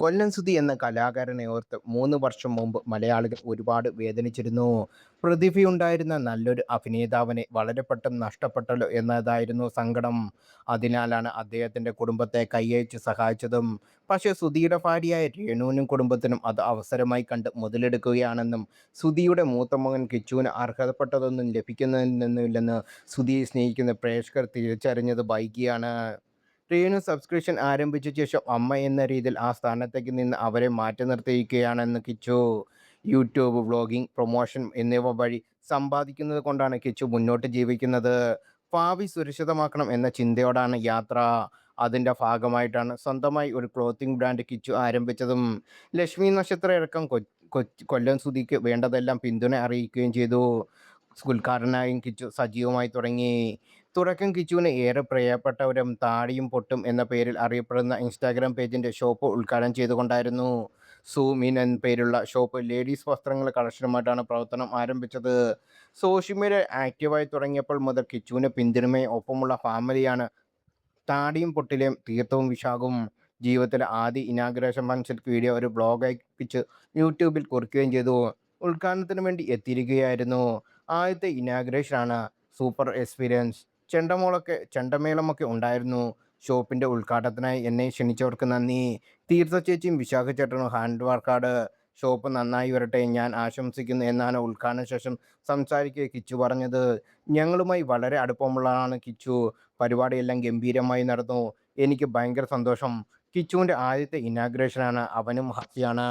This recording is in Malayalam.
കൊല്ലം സുധി എന്ന കലാകാരനെ ഓർത്ത് 3 വർഷം മുമ്പ് മലയാളികൾ ഒരുപാട് വേദനിച്ചിരുന്നു. പ്രതിഭയുണ്ടായിരുന്ന നല്ലൊരു അഭിനേതാവിനെ വളരെ പെട്ടെന്ന് നഷ്ടപ്പെട്ടല്ലോ എന്നതായിരുന്നു സങ്കടം. അതിനാലാണ് അദ്ദേഹത്തിൻ്റെ കുടുംബത്തെ കൈയയച്ച് സഹായിച്ചതും. പക്ഷേ സുധിയുടെ ഭാര്യയായ രേണുവിനും കുടുംബത്തിനും അത് അവസരമായി കണ്ട് മുതലെടുക്കുകയാണെന്നും സുധിയുടെ മൂത്ത മകൻ കിച്ചുവിന് അർഹതപ്പെട്ടതൊന്നും ലഭിക്കുന്നില്ലെന്ന് സുധിയെ സ്നേഹിക്കുന്ന പ്രേക്ഷകർ തിരിച്ചറിഞ്ഞത് വൈകിയാണ്. രേണു സബ്സ്ക്രിപ്ഷൻ ആരംഭിച്ച ശേഷം അമ്മ എന്ന രീതിയിൽ ആ സ്ഥാനത്തേക്ക് നിന്ന് അവരെ മാറ്റി നിർത്തിയിരിക്കുകയാണെന്ന് കിച്ചു. യൂട്യൂബ്, വ്ളോഗിംഗ്, പ്രൊമോഷൻ എന്നിവ വഴി സമ്പാദിക്കുന്നത് കൊണ്ടാണ് കിച്ചു മുന്നോട്ട് ജീവിക്കുന്നത്. ഭാവി സുരക്ഷിതമാക്കണം എന്ന ചിന്തയോടാണ് യാത്ര. അതിൻ്റെ ഭാഗമായിട്ടാണ് സ്വന്തമായി ഒരു ക്ലോത്തിംഗ് ബ്രാൻഡ് കിച്ചു ആരംഭിച്ചതും. ലക്ഷ്മി നക്ഷത്രയടക്കം കൊല്ലം സുധിക്ക് വേണ്ടതെല്ലാം പിന്തുണ അറിയിക്കുകയും ചെയ്തു. ഉദ്ഘാടകനായും കിച്ചു സജീവമായി തുടങ്ങി. തുടക്കം കിച്ചുവിന് ഏറെ പ്രിയപ്പെട്ടവരും താടിയും പൊട്ടും എന്ന പേരിൽ അറിയപ്പെടുന്ന ഇൻസ്റ്റാഗ്രാം പേജിൻ്റെ ഷോപ്പ് ഉദ്ഘാടനം ചെയ്തുകൊണ്ടായിരുന്നു. സൂം ഇൻ എന്ന പേരുള്ള ഷോപ്പ് ലേഡീസ് വസ്ത്രങ്ങളുടെ കളക്ഷനുമായിട്ടാണ് പ്രവർത്തനം ആരംഭിച്ചത്. സോഷ്യൽ മീഡിയ ആക്റ്റീവായി തുടങ്ങിയപ്പോൾ മുതൽ കിച്ചുവിന് പിന്തുണയും ഒപ്പമുള്ള ഫാമിലിയാണ് താടിയും പൊട്ടിലെയും തീർത്ഥവും വിശാഖും. ജീവിതത്തിലെ ആദ്യ ഇനാഗുറേഷൻ ഫംഗ്ഷൻ വീഡിയോ ഒരു ബ്ലോഗായി കിച്ചു യൂട്യൂബിൽ കുറിക്കുകയും ചെയ്തു. ഉദ്ഘാടനത്തിന് വേണ്ടി എത്തിയിരിക്കുകയായിരുന്നു. ആദ്യത്തെ ഇനാഗുറേഷനാണ്. Super experience. ചെണ്ടമേളമൊക്കെ ഉണ്ടായിരുന്നു. ഷോപ്പിൻ്റെ ഉദ്ഘാടനത്തിനായി എന്നെ ക്ഷണിച്ചവർക്ക് നന്ദി. തീർത്ഥ ചേച്ചിയും വിശാഖ ചേട്ടനും ഹാൻഡ് വർക്കാട്. ഷോപ്പ് നന്നായി വരട്ടെ, ഞാൻ ആശംസിക്കുന്നു എന്നാണ് ഉദ്ഘാടന ശേഷം സംസാരിക്കെ കിച്ചു പറഞ്ഞത്. ഞങ്ങളുമായി വളരെ അടുപ്പമുള്ളതാണ് കിച്ചു. പരിപാടിയെല്ലാം ഗംഭീരമായി നടന്നു. എനിക്ക് ഭയങ്കര സന്തോഷം. കിച്ചുവിൻ്റെ ആദ്യത്തെ ഇനാഗുറേഷനാണ്. അവനും ഹാപ്പിയാണ്.